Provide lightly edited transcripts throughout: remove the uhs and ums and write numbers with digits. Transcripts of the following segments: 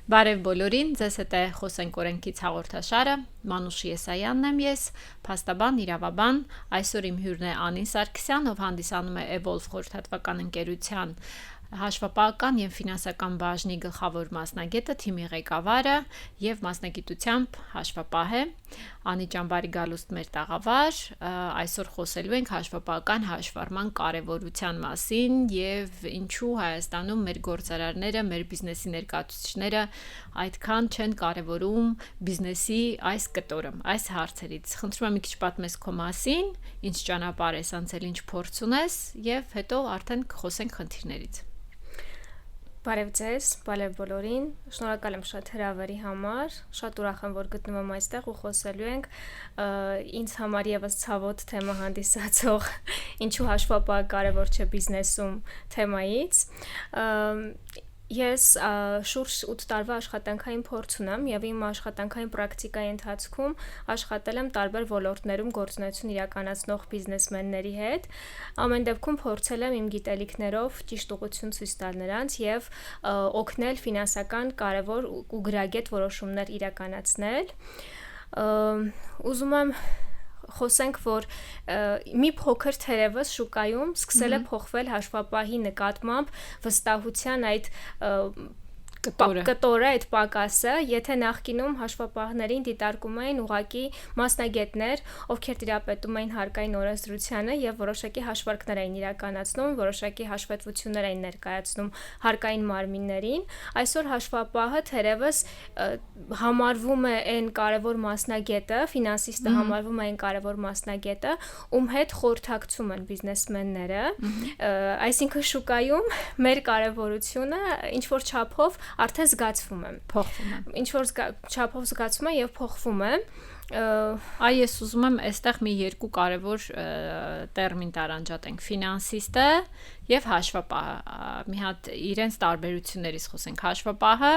Բարև բոլորին, ձեզ հետ է խոսենք օրենքից հաղորդաշարը, Մանուշ Եսայանն եմ ես, փաստաբան, իրավաբան, այսօր իմ հյուրն է Անին Սարգսյան, ով հանդիսանում է Evolve խորհրդատվական ընկերության հաշվապահական և ֆինանսական բաժնի գլխավոր մասնագետը, թիմի ղեկավարը և մասնագիտությամբ հաշվապահ է, Անի ջան, բարի գալուստ մեր տաղավար, այսօր խոսելու ենք հաշվապահական հաշվառման կարևորության մասին և ինչու Հայաստանում մեր գործարարները, մեր բիզնեսի ներկայացուցիչները այդքան չեն կարևորում բիզնեսի այս կտորը, այս հարցերից։ Խնդրում եմ մի քիչ պատմես քո մասին, ինչ ճանապարհ ես անցել, ինչ փորձ ունես և հետո արդեն կխոսենք խնդիրներից։ Բարև ձեզ, բարև բոլորին, շնորհակալ եմ շատ հրավերի համար, շատ ուրախ եմ, որ գտնվում եմ այստեղ ու խոսելու ենք ինձ համար եւս ցավոտ թեմա հանդիսացող ինչու հաշվապահը կարևոր չէ բիզնեսում թեմայից։ Ես շուրջ 8 տարվա աշխատանքային փորձ ունեմ եւ իմ աշխատանքային պրակտիկայի ընթացքում աշխատել եմ տարբեր ոլորտներում գործունեություն իրականացնող բիզնեսմենների հետ։ Ամեն դեպքում փորձել եմ իմ գիտելիքներով ճիշտ ուղղություն ցույց տալ նրանց եւ օգնել ֆինանսական կարևոր ու գրագետ որոշումներ իրականացնել։ Ուզում եմ խոսենք, որ մի փոքր թերևս շուկայում սկսել է փոխվել հաշվապահի նկատմամբ վստահության այդ կտորը, այդ պակասը, եթե նախկինում հաշվապահներին դիտարկում էին ուղղակի մասնագետներ, ովքեր տիրապետում էին հարկային օրենսդրությանը եւ որոշակի հաշվարկներ էին իրականացնում, որոշակի հաշվետվություններ էին ներկայացնում հարկային մարմիններին, այսօր հաշվապահը թերևս համարվում է այն կարևոր մասնագետը, ֆինանսիստը համարվում է այն կարևոր մասնագետը, ում հետ խորհրդակցում են բիզնեսմենները, այսինքն շուկայում մեր կարևորությունը ինչ որ չափով արդեն զգացվում է, փոխվում է։ Ինչ որ չափով զգացվում է եւ փոխվում է։ Ես ուզում եմ այստեղ մի երկու կարևոր տերմին տարանջատենք՝ ֆինանսիստը եւ հաշվապահը։ Մի հատ իրենց տարբերություններից խոսենք։ Հաշվապահը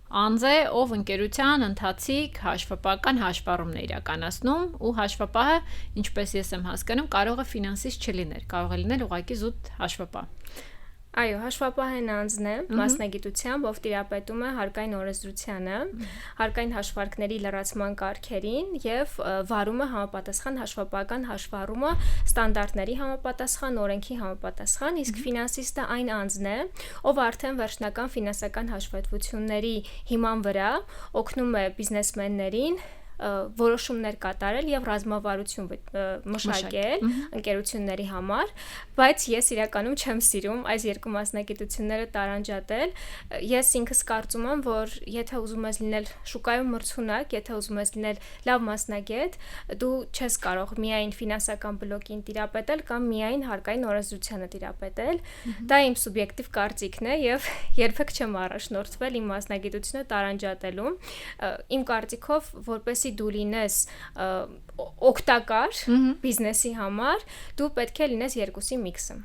անձ է, ով ընկերության ընթացիկ հաշվապահական հաշվառումն է իրականացնում, ու հաշվապահը, ինչպես ես եմ հասկանում, կարող է ֆինանսիստ չլինել, կարող է լինել ուղղակի զուտ հաշվապահ։ Այո, հաշվապահն անձն է, մասնագիտությամբ, ով տիրապետում է հարկային օրենսդրությանը, հարկային հաշվարկների լրացման կարգերին եւ վարում է համապատասխան հաշվապահական հաշվառումը ստանդարտների համապատասխան, օրենքի համապատասխան, իսկ ֆինանսիստը այն անձն է, ով արդեն վերջնական ֆինանսական հաշվետվությունների հիման վրա օգնում է բիզնեսմեններին որոշումներ կատարել եւ ռազմավարություն մշակել ընկերությունների համար, բայց ես իրականում չեմ սիրում այս երկու մասնագիտությունները տարանջատել։ Ես ինքս կարծում եմ, որ եթե ուզում ես լինել շուկայում մրցունակ, եթե ուզում ես լինել լավ մասնագետ, դու չես կարող միայն ֆինանսական բլոկին տիրապետել կամ միայն հարկային օրենսդրությանը տիրապետել։ Դա իմ սուբյեկտիվ կարծիքն է եւ երբեք չեմ առաջնորդվել իմ մասնագիտությունը տարանջատելու։ Իմ կարծիքով, որպես դու լինես օգտակար բիզնեսի համար, դու պետք է լինես երկուսի միքսը։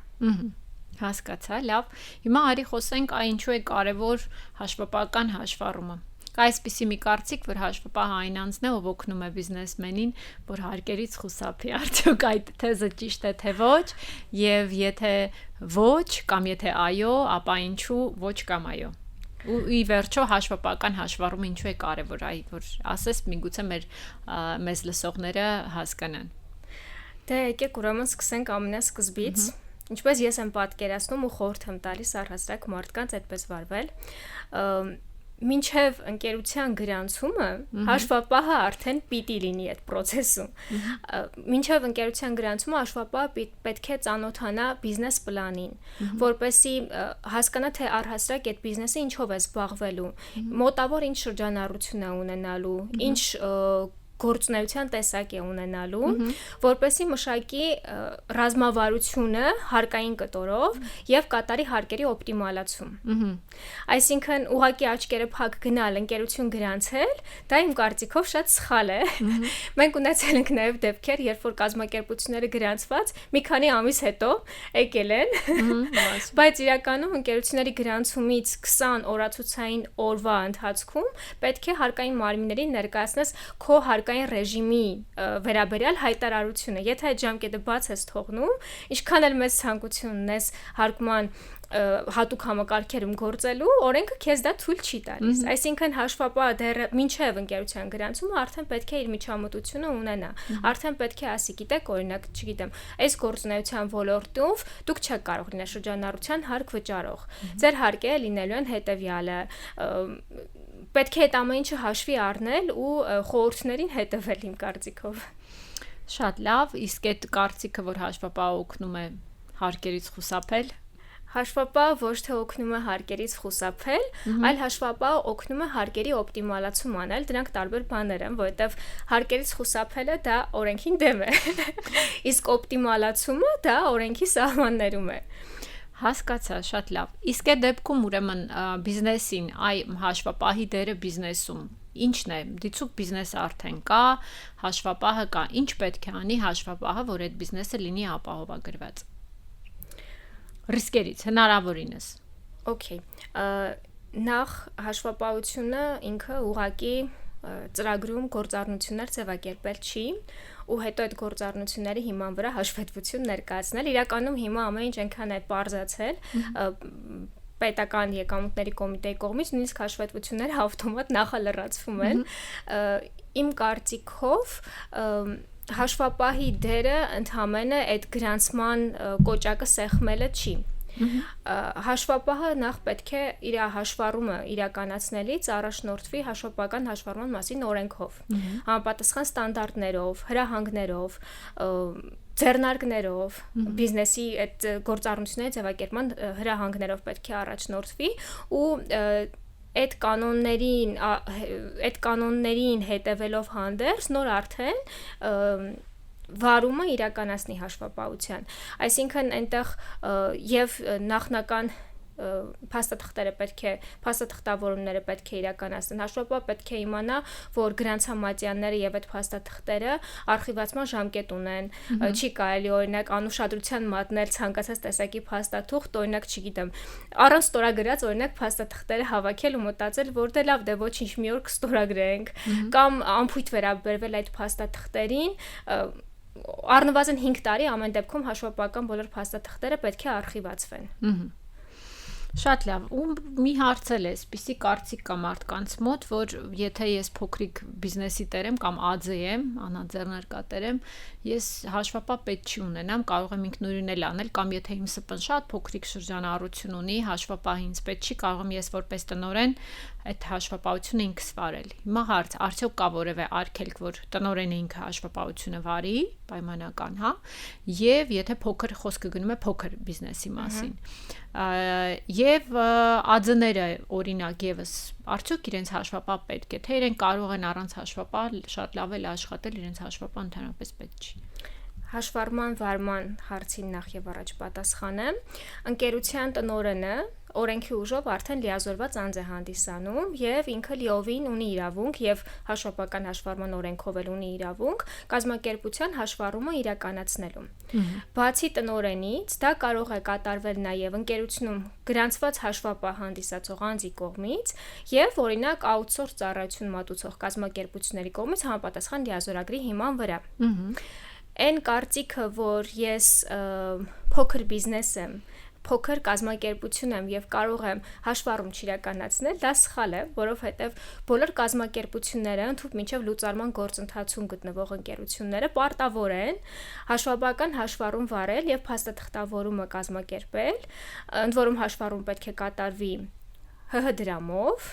Հասկացա, լավ։ Հիմա արի խոսենք ինչու է կարևոր հաշվապահական հաշվառումը։ Կա այսպիսի մի կարծիք, որ հաշվապահը այն անձն է, ով օգնում է բիզնեսմենին, որ հարկերից խուսափի, արդյոք այդ թեզը ճիշտ է թե ոչ, եւ եթե ոչ կամ եթե այո, ապա ինչու ոչ կամ այո։ Ու ի վերջո հաշվապահական հաշվառումը ինչու է կարևոր, որ ասես միգուցե մեզ լսողները հասկանան։ Դե եկեք ուրեմն սկսենք ամենասկզբից։ Ինչպես ես եմ պատկերացնում ու խորհուրդ եմ տալիս առհասարակ մարդկանց այդպես վարվել, մինչև ընկերության գրանցումը հաշվապահը արդեն պիտի լինի այդ process-ում։ Մինչև ընկերության գրանցումը հաշվապահը պետք է ծանոթանա բիզնես պլանին, որպեսզի հասկանա թե առհասարակ այդ բիզնեսը ինչով է զբաղվելու, մոտավոր ինչ շրջանառություն է ունենալու, ինչ գործունեության տեսակ է ունենալու, որպեսզի մշակի ռազմավարությունը հարկային կտորով եւ կատարի հարկերի օպտիմալացում։ Այսինքն ուղղակի աչքերը փակ գնալ, ընկերություն գրանցել, դա իմ կարծիքով շատ սխալ է։ Մենք ունեցել ենք նաեւ դեպքեր, երբ որ կազմակերպությունները գրանցված մի քանի ամիս հետո եկել են, բայց իրականում ընկերությունների գրանցումից 20 օրացուցային օրվա ընթացքում պետք է հարկային մարմիններին ներկայացնես քո հարկային ժամկային ռեժիմի վերաբերյալ հայտարարությունը։ Եթե այդ ժամկետը բաց ես թողնում, ինչքան էլ մեծ ցանկություն ունես հարկման հատուկ համակարգերում գործելու, օրենքը քեզ դա թույլ չի տալիս։ Այսինքն հաշվապահը դեռ մինչև ընկերության գրանցումը արդեն պետք է իր միջամտությունը ունենա։ Արդեն պետք է ասի, գիտեք, օրինակ, չգիտեմ, այս գործունեության ոլորտով դուք չեք կարող լինել շրջանառության հարկ վճարող։ Ձեր հարկերը լինելու են հետևյալը, պետք է այդ ամեն ինչը հաշվի առնել ու խորհուրդներին հետևել իմ կարծիքով։ Շատ լավ, իսկ այդ կարծիքը, որ հաշվապահը օգնում է հարկերից խուսափել, հաշվապահը ոչ թե օգնում է հարկերից խուսափել, այլ հաշվապահը օգնում է հարկերի օպտիմալացում անել, դրանք տարբեր բաներ են, որովհետև հարկերից խուսափելը դա օրենքին դեմ է, իսկ օպտիմալացումը դա օրենքի սահմաններում է։ Հասկացա, շատ լավ։ Իսկ այդ դեպքում ուրեմն բիզնեսին, հաշվապահի դերը բիզնեսում ինչն է, դիցուք բիզնեսը արդեն կա, հաշվապահը կա, ինչ պետք է անի հաշվապահը, որ այդ բիզնեսը լինի ապահովագրված։ Ռիսկերից հնարավորինս։ Okay, նախ հաշվապահությունը ինքը ուղղակի ծրագրում գործառնություններ ձևակերպել չի, ու հետո այդ գործառնությունների հիման վրա հաշվետվություն ներկայացնել։ Իրականում հիմա ամեն ինչ այնքան է պարզացել, պետական եկամուտների կոմիտեի կողմից նույնիսկ հաշվետվությունները ավտոմատ նախալրացվում են։ Իմ կարծիքով հաշվապահի դերը ընդհանրապես այդ գրանցման կոճակը սեղմելը չի։ Հաշվապահը նախ պետք է իր հաշվառումը իրականացնելիս առաջնորդվի հաշվապահական հաշվառման մասին օրենքով, համապատասխան ստանդարտներով, հրահանգներով, ձեռնարկներով, բիզնեսի այդ գործառնությունների ձևակերպման հրահանգներով պետք է առաջնորդվի ու այդ կանոններին հետևելով հանդերձ նոր արդեն վարումը իրականացնի հաշվապահության։ Այսինքն այնտեղ եւ նախնական փաստաթղթավորումները պետք է իրականացնեն։ Հաշվապահը պետք է իմանա, որ գրանցամատյանները եւ այդ փաստաթղթերը արխիվացման ժամկետ ունեն։ Չի կարելի օրինակ անուշադրության մատնել ցանկացած տեսակի փաստաթուղթ, օրինակ, չգիտեմ, առանց ստորագրած օրինակ փաստաթղթերը հավաքել ու մտածել, որ դե լավ, դե ոչինչ, մի օր կստորագրենք, կամ անփույթ վերաբերվել այդ փաստաթղթերին, առնվազն 5 տարի ամեն դեպքում հաշվապահական բոլոր փաստաթղթերը պետք է արխիվացվեն։ Շատ լավ, ու մի հարցել ես, պիսի կարծիք կա մարդկանց մոտ, որ եթե ես փոքրիկ բիզնեսի տեր եմ կամ ԱՁ եմ, անաձեռնարկատեր եմ, ես հաշվապահ պետք չի ունենամ, կարող եմ ինքնուրույն էլ անել, կամ եթե իմ ՍՊԸ-ն շատ փոքրիկ շրջանառություն ունի, հաշվապահ ինձ պետք չի, կարող եմ ես որպես տնօրեն այդ հաշվապահությունը ինքս վարել։ Հիմա հարց, արդյոք կա որևէ արգելք, որ տնօրենը ինքը հաշվապահությունը վարի, պայմանական, հա, եւ եթե փոքր խոսքը գնում է փոքր բիզնեսի մասին։ Եվ ԱՁ-ները օրինակ եւս արդյոք իրենց հաշվապահ պետք է, թե իրենք կարող են առանց հաշվապահ շատ լավ էլ աշխատել, իրենց հաշվապահ ընդհանրապես պետք չի։ Հաշվառման վարման հարցին նախ եւ առաջ պատասխանեմ։ Ընկերության տնօրենը օրենքի ուժով արդեն լիազորված անձ է հանդիսանում եւ ինքը լիովին ունի իրավունք եւ հաշվապահական հաշվառման օրենքով էլ ունի իրավունք կազմակերպության հաշվառումը իրականացնելու։ Բացի տնօրենից դա կարող է կատարվել նաեւ ընկերությունում գրանցված հաշվապահ հանդիսացող անձի կողմից եւ օրինակ աուտսորս ծառայություն մատուցող կազմակերպությունների կողմից համապատասխան լիազորագրի հիման վրա։ Այն կարծիքը, որ ես փոքր բիզնես եմ, փոքր կազմակերպություն եմ եւ կարող եմ հաշվառում չիրականացնել, դա սխալ է, որովհետեւ բոլոր կազմակերպությունները ընդհանուր մինչեւ լուծարման գործընթացում գտնվող ընկերությունները պարտավոր են հաշվապահական հաշվառում վարել եւ փաստաթղթավորումը կազմակերպել, ընդ որում հաշվառում պետք է կատարվի ՀՀ դրամով,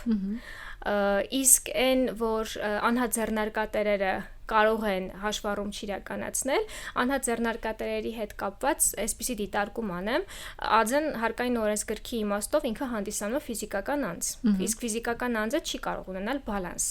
իսկ այն, որ անհաձեռնարկատերերը կարող են հաշվառում չիրականացնել, անհաձեռնարկատերերի հետ կապված այսպիսի դիտարկում անեմ, ԱԶ-ն հարկային օրենսգրքի իմաստով ինքը հանդիսանում է ֆիզիկական անձ, իսկ ֆիզիկական անձը չի կարող ունենալ բալանս։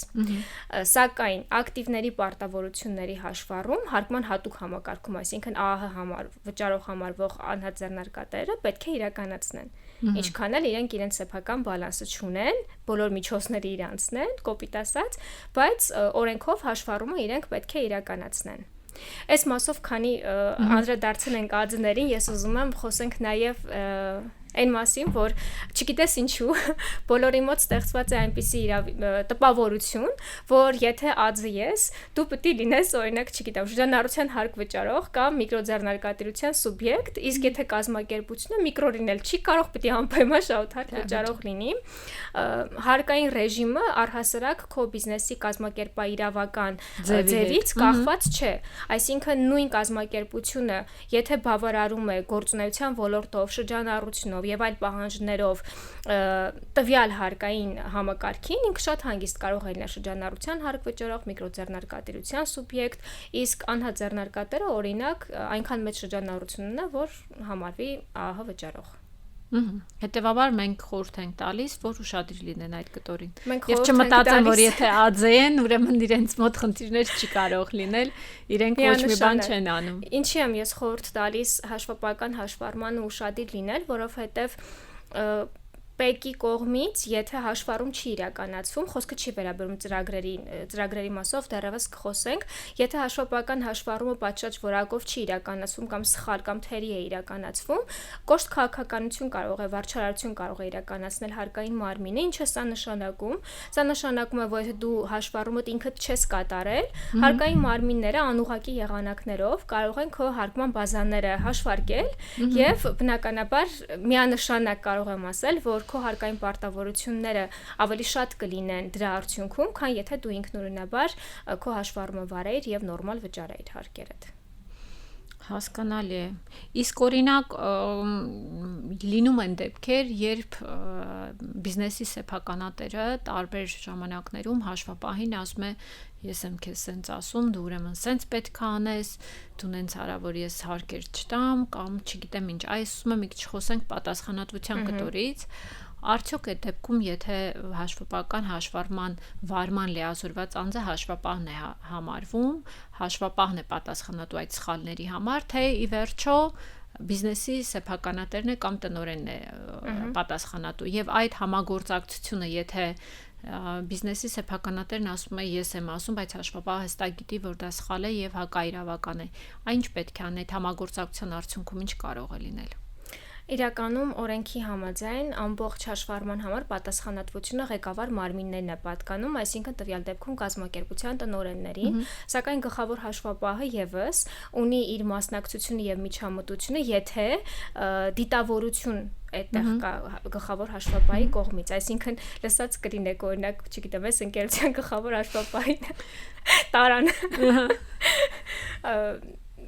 Սակայն ակտիվների պարտավորությունների հաշվառում հարկման հատուկ համակարգում, այսինքն ԱՀ համար վճարող համարվող անհաձեռնարկատերը պետք է իրականացնեն։ Ինչքան էլ իրենք իրենց սեփական բալանսը չունեն, բոլոր միջոցները իրանցն են, կոպիտ ասած, բայց օրենքով հաշվառումը իրենք պետք է իրականացնեն։ Այս մասով քանի անդրադարձել ենք ԱԶ-ներին, ես ուզում եմ խոսենք նաև Այն մասին, որ չգիտես ինչու, բոլորի մոտ ստեղծված է այնպիսի տպավորություն, որ եթե ածը ես, դու պետք է լինես, օրինակ, չգիտեմ, շրջանառության հարկ վճարող կամ միկրոձեռնարկատիրության սուբյեկտ, իսկ եթե կազմակերպությունը միկրո լինել չի կարող, պետք է անպայման շահութարկ վճարող լինի։ Հարկային ռեժիմը առհասարակ քո բիզնեսի կազմակերպաիրավական ձևից կախված չէ։ Այսինքն նույն կազմակերպությունը, եթե բավարարում է գործունեության ոլորտով, շրջանառությունով եւ այլ պահանջներով տվյալ հարկային համակարգին, ինքը շատ հանգիստ կարող է լինել շրջանառության հարկ վճարող, միկրոձեռնարկատիրության սուբյեկտ, իսկ անհաձեռնարկատերը օրինակ այնքան մեծ շրջանառություն ունենա, որ համարվի ԱՀ վճարող։ Հետևաբար մենք խորհուրդ ենք տալիս, որ ուշադիր լինեն այդ կտորին։ Եվ չմտածեն, որ եթե ԱԶ են, ուրեմն իրենց մոտ խնդիրներ չի կարող լինել, իրենք ոչ մի բան չեն անում։ Ինչի եմ ես խորհուրդ տալիս հաշվապահական հաշվառմանը ուշադիր լինել, որովհետև ՊԵԿ-ի կողմից, եթե հաշվառում չի իրականացվում, խոսքը չի վերաբերում ծրագրերի մասով դեռևս կխոսենք, եթե հաշվապահական հաշվառումը պատշաճ որակով չի իրականացվում կամ սխալ կամ թերի է իրականացվում, կոշտ քաղաքականություն կարող է, վարչարարություն կարող է իրականացնել հարկային մարմինը, ինչը սա նշանակում։ Սա նշանակում է, որ եթե դու հաշվառումդ ինքդ չես կատարել, հարկային մարմինները անուղղակի եղանակներով կարող են քո հարկման բազաները հաշվարկել եւ բնականաբար միանշանակ կարող եմ ասել, որ քո հարկային պարտավորությունները ավելի շատ կլինեն դրա արդյունքում, քան եթե դու ինքնուրույնաբար քո հաշվառումը վարեիր եւ նորմալ վճարեիր հարկերդ։ Հասկանալի է։ Իսկ օրինակ լինում են դեպքեր, երբ բիզնեսի սեփականատերը տարբեր ժամանակներում հաշվապահին ասում է, ես եմ քեզ սենց ասում, դու ուրեմն սենց պետք է անես, դու նենց արա, որ ես հարկեր չտամ, կամ չգիտեմ ինչ, ասում եմ, մի քիչ խոսենք պատասխանատվության կտորից։ Արդյոք այդ դեպքում, եթե հաշվապահական հաշվառման վարման լիազորված անձը հաշվապահն է համարվում, հաշվապահն է պատասխանատու այդ սխալների համար, թե ի վերջո բիզնեսի սեփականատերն է կամ տնօրենն է պատասխանատու, եւ այդ համագործակցությունը, եթե բիզնեսի սեփականատերն ասում է ես եմ ասում, բայց հաշվապահը հստակ գիտի, որ դա սխալ է եւ հակաիրավական է, այն ինչ պետք է անի, այդ համագործակցության արդյունքում ինչ կարող է լինել։ Իրականում օրենքի համաձայն ամբողջ հաշվառման համար պատասխանատվությունը ղեկավար մարմիններն է պատկանում, այսինքն տվյալ դեպքում կազմակերպության տնօրեններին, սակայն գլխավոր հաշվապահը եւս ունի իր մասնակցությունը եւ միջամտությունը, եթե դիտավորություն այդտեղ կա գլխավոր հաշվապահի կողմից, այսինքն լսած կլինեք օրինակ, չգիտեմ, այս ընկերության գլխավոր հաշվապահին տարան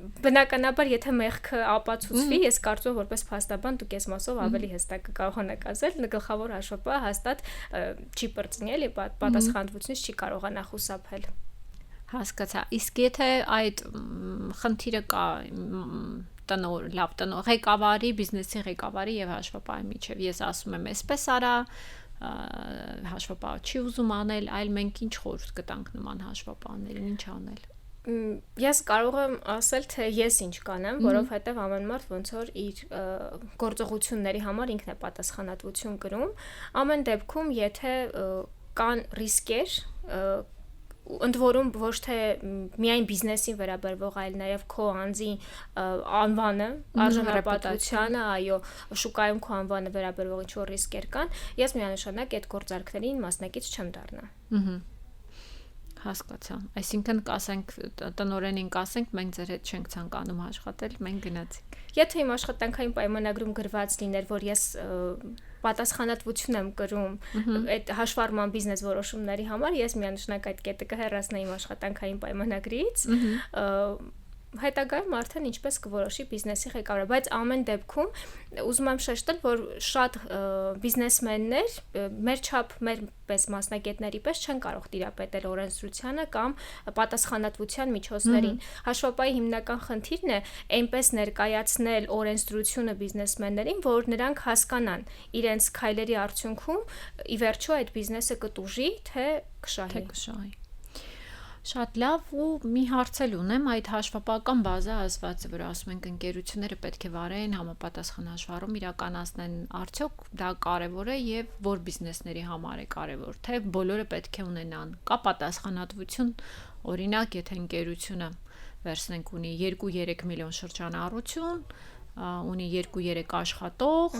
Բնականաբար, եթե մեղքը ապացուցվի, ես կարծում եմ, որպես փաստաբան դուք այս մասով ավելի հստակ կկարողանաք ասել, գլխավոր հաշվապահը հաստատ չի պրծնել եւ պատասխանատվությունից չի կարողանա խուսափել։ Հասկացա։ Իսկ եթե այդ խնդիրը կա ղեկավարի, բիզնեսի ղեկավարի եւ հաշվապահի միջեւ, ես ասում եմ, այսպես արա, հաշվապահը չի ուզում անել, այլ մենք ինչ խորհուրդ կտանք նման հաշվապահներին, ինչ անել։ Ես կարող եմ ասել, թե ես ինչ կանեմ, որովհետև ամեն մարդ ոնց որ իր գործողությունների համար ինքն է պատասխանատվություն կրում։ Ամեն դեպքում, եթե կան ռիսկեր, ընդ որում ոչ թե միայն բիզնեսին վերաբերվող, այլ նաև քո անձի անվանը, արժանապատվությանը, այո, շուկայում քո անվանը վերաբերվող ինչ-որ ռիսկեր կան, ես միանշանակ այդ գործարքներին մասնակից չեմ դառնա։ Հասկացա։ Այսինքն կասենք տնօրենին կասենք, մենք ձեր հետ չենք ցանկանում աշխատել, մենք գնացինք։ Եթե իմ աշխատանքային պայմանագրում գրված լիներ, որ ես պատասխանատվություն եմ կրում այդ հաշվառման բիզնես որոշումների համար, ես միանշանակ այդ կետը կհեռացնեի իմ աշխատանքային պայմանագրից, հետագայում արդեն ինչպես կորոշի բիզնեսի ղեկավարը, բայց ամեն դեպքում ուզում եմ շեշտել, որ շատ բիզնեսմեններ մեր չափ, մեր պես մասնագետների պես չեն կարող տիրապետել օրենսդրությանը կամ պատասխանատվության միջոցներին։ Հաշվապահի հիմնական խնդիրն է այնպես ներկայացնել օրենսդրությունը բիզնեսմեններին, որ նրանք հասկանան իրենց քայլերի արդյունքում ի վերջո այդ բիզնեսը կտուժի, թե կշահի։ Շատ լավ, ու մի հարց էլ ունեմ, այդ հաշվապահական բազա ասվածը, որ ասում ենք ընկերությունները պետք է վարեն, համապատասխան հաշվառում իրականացնեն, արդյոք դա կարևոր է եւ որ բիզնեսների համար է կարևոր, թե բոլորը պետք է ունենան, կա պատասխանատվություն, օրինակ, եթե ընկերությունը վերցնենք ունի 2-3 միլիոն շրջանառություն, ունի 2-3 աշխատող,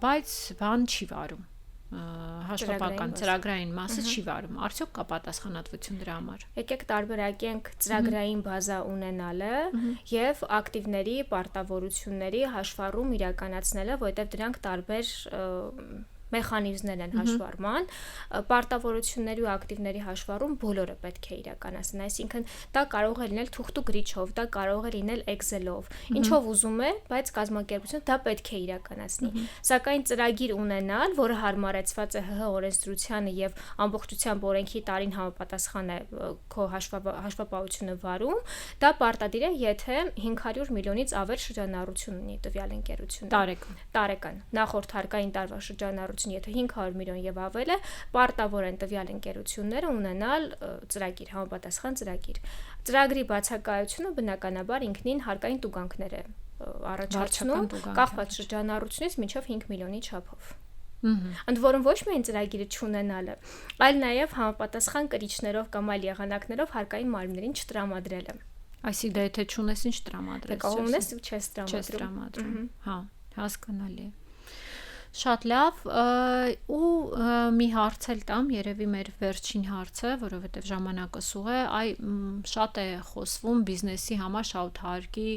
բայց բան չի վարում։ Հաշվապահական ծրագրային մասը չի վարում։ Արդյոք կա պատասխանատվություն դրա համար։ Եկեք տարբերակենք ծրագրային բազա ունենալը եւ ակտիվների պարտավորությունների հաշվառում իրականացնելը, որովհետեւ դրանք տարբեր մեխանիզմներ են հաշվառման, պարտավորությունների ու ակտիվների հաշվառում բոլորը պետք է իրականացնեն, այսինքն դա կարող է լինել թուղթ ու գրիչով, դա կարող է լինել Excel-ով, ինչով ուզում է, բայց կազմակերպությունը դա պետք է իրականացնի։ Սակայն ծրագիր ունենալ, որը հարմարեցված է ՀՀ օրենսդրությանը եւ ամբողջությամբ օրենքի տարին համապատասխան է քո հաշվապահությունը վարում, դա պարտադիր է, եթե 500 միլիոնից ավել շրջանառություն ունի տվյալ ընկերությունը։ Տարեկան։ Նախորդ հարկային տարվա շրջանառություն եթե 500 միլիոն եւ ավել է, պարտավոր են տվյալ ընկերությունները ունենալ ծրագիր, համապատասխան ծրագիր։ Ծրագրի բացակայությունը բնականաբար ինքնին հարկային տուգանքներ է առաջացնում, կախված շրջանառությունից մինչև 5 միլիոնի չափով։ Ընդ որում ոչ միայն ծրագիրը չունենալը, այլ նաեւ համապատասխան կրիչներով կամ այլ եղանակներով հարկային մարմիններին չտրամադրելը։ Այսինքն դա եթե չունես, ինչ տրամադրես։ Կարող ունես ու չես տրամադրում։ Հա, հասկանալի է։ Շատ լավ, ու մի հարց էլ տամ, երևի մեր վերջին հարցը, որովհետև ժամանակը սուղ է, շատ է խոսվում բիզնեսի համար շահութարկի,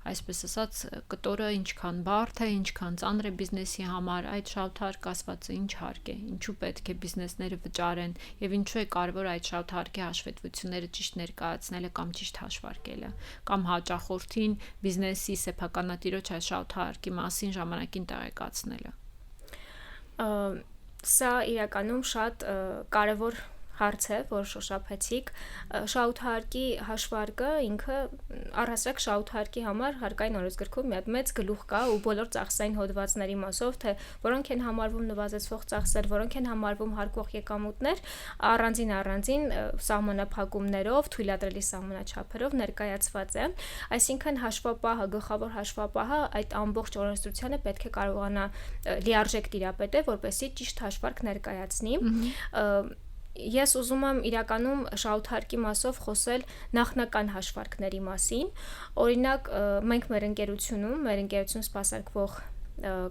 այսպես ասած, կտորը ինչքան բարդ է, ինչքան ծանր է բիզնեսի համար, այդ շահութարկ ասվածը ինչ հարկ է, ինչու պետք է բիզնեսները վճարեն եւ ինչու է կարևոր այդ շահութարկի հաշվետվությունները ճիշտ ներկայացնելը կամ ճիշտ հաշվարկելը, կամ հաճախորդին բիզնեսի սեփականատիրոջ այդ շահութարկի մասին ժամանակին տեղեկացնելը։ Սա իրականում շատ կարևոր հարց է, որ շոշափեցիք, շահութարկի հաշվարկը ինքը առհասարակ շահութարկի համար հարկային օրենսգրքում մի հատ մեծ գլուխ կա ու բոլոր ծախսային հոդվածների մասով, թե որոնք են համարվում նվազեցվող ծախսեր, որոնք են համարվում հարկող եկամուտներ, առանձին սահմանափակումներով, թույլատրելի սահմանաչափերով ներկայացված է, այսինքն հաշվապահը, գլխավոր հաշվապահը այդ ամբողջ օրենսդրությանը պետք է կարողանա լիարժեք տիրապետել, որպեսզի ճիշտ հաշվարկ ներկայացնի։ Ես ուզում եմ իրականում շահութարկի մասով խոսել նախնական հաշվարկների մասին, օրինակ մենք մեր ընկերություն սպասարկվող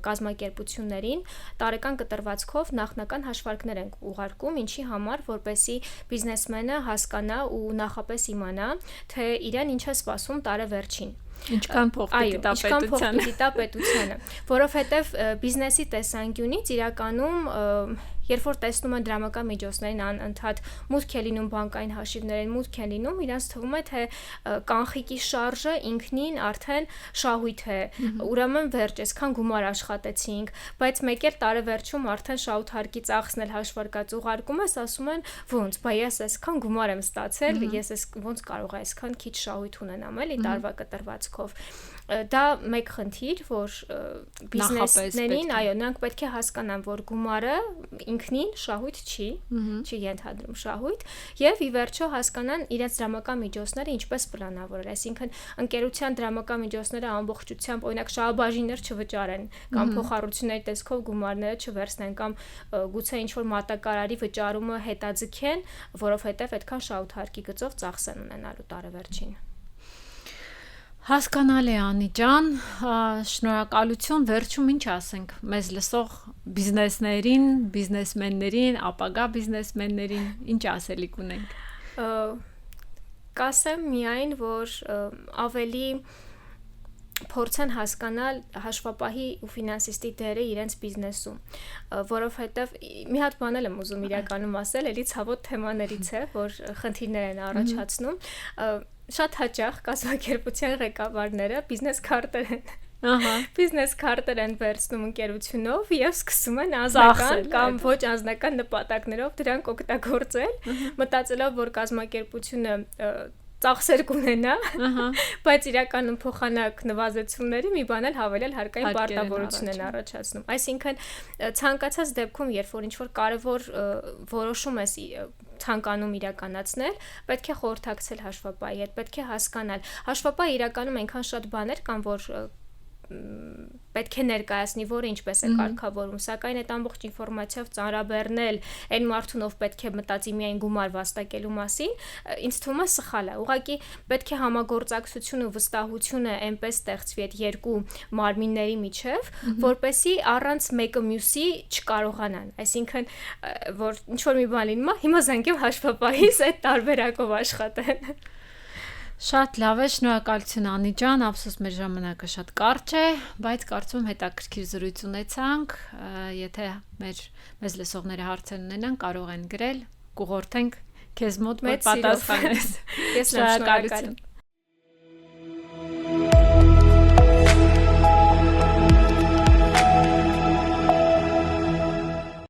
կազմակերպություններին տարեկան կտրվածքով նախնական հաշվարկներ ենք ուղարկում, ինչի համար, որպեսզի բիզնեսմենը հասկանա ու նախապես իմանա, թե իրեն ինչ է սպասում տարեվերջին։ Ինչքան փող պիտի տա պետությանը, որովհետև բիզնեսի տեսանկյունից իրականում երբ որ տեսնում են դրամական միջոցներին անընդհատ մուտք է լինում բանկային հաշիվներին, մուտք են լինում, իրանց թվում է, թե կանխիկի շարժը ինքնին արդեն շահույթ է, ուրեմն վերջ, այսքան գումար աշխատեցինք, բայց մեկ էլ տարեվերջում արդեն շահութարկի ծախսն էլ հաշվարկած ուղարկում ես, ասում են, ոնց, բա ես այսքան գումար եմ ստացել, ես ոնց կարող եմ այսքան քիչ շահույթ ունենամ, էլի տարվա կտրվածքով։ Դա մեկ խնդիր, որ բիզնեսներին, այո, նրանք պետք է հասկանան, որ գումարը ինքնին շահույթ չի ենթադրում շահույթ, եւ ի վերջո հասկանան իրենց դրամական միջոցները ինչպես պլանավորել, այսինքն ընկերության դրամական միջոցները ամբողջությամբ, օրինակ շահաբաժիններ չվճարեն կամ փոխառությունների տեսքով գումարները չվերցնեն կամ գուցե ինչ որ մատակարարի վճարումը հետաձգեն, որովհետեւ այդքան շահութարկի գծով ծախս են ունենալու տարեվերջին։ Հասկանալի Անի ջան, շնորհակալություն, վերջում ինչ ասենք մեզ լսող բիզնեսներին, բիզնեսմեններին, ապագա բիզնեսմեններին, ինչ ասելիք ունենք։ Կասեմ միայն, որ ավելի փորձեն հասկանալ հաշվապահի ու ֆինանսիստի դերը իրենց բիզնեսում, որովհետև մի հատ բան եմ ուզում իրականում ասել, էլի ցավոտ թեմաներից է, որ խնդիրներ են առաջացնում, շատ հաճախ կազմակերպության ղեկավարները բիզնես քարտեր են վերցնում ընկերությունով եւ սկսում են անձնական կամ ոչ անձնական նպատակներով դրանք օգտագործել, մտածելով, որ կազմակերպությունը ծախսեր կունենա, բայց իրականում փոխանակ նվազեցումների մի բան էլ հավելել հարկային պարտավորություն են առաջացնում։ Այսինքն ցանկացած դեպքում, երբ որ ինչ-որ կարևոր որոշում ես ցանկանում իրականացնել, պետք է խորհրդակցել հաշվապահի հետ, պետք է հասկանալ։ Հաշվապահը իրականում այնքան շատ բաներ կան, որ պետք է ներկայացնի, որը ինչպես է կարգավորում, սակայն այդ ամբողջ ինֆորմացիայով ծանրաբեռնել այն մարդուն, ով պետք է մտածի միայն գումար վաստակելու մասին, ինձ թվում է սխալ է։ Ուղղակի պետք է համագործակցությունը ու վստահությունը այնպես ստեղծվի այդ երկու մարմինների միջև, որպեսզի առանց մեկը մյուսի չկարողանան։ Այսինքն, որ ինչ որ մի բան լինում է, հիմա զանգեմ հաշվապահից այդ տարբերակով աշխատեն։ Շատ լավ է, շնորհակալություն Անի ջան, ափսոս մեր ժամանակը շատ կարճ է, բայց կարծում եմ հետաքրքիր զրույց ունեցանք, եթե մեզ լսողները հարցեր ունենան, կարող են գրել, կուղղորդենք քեզ մոտ, որ պատասխանես։ Ես շնորհակալ եմ։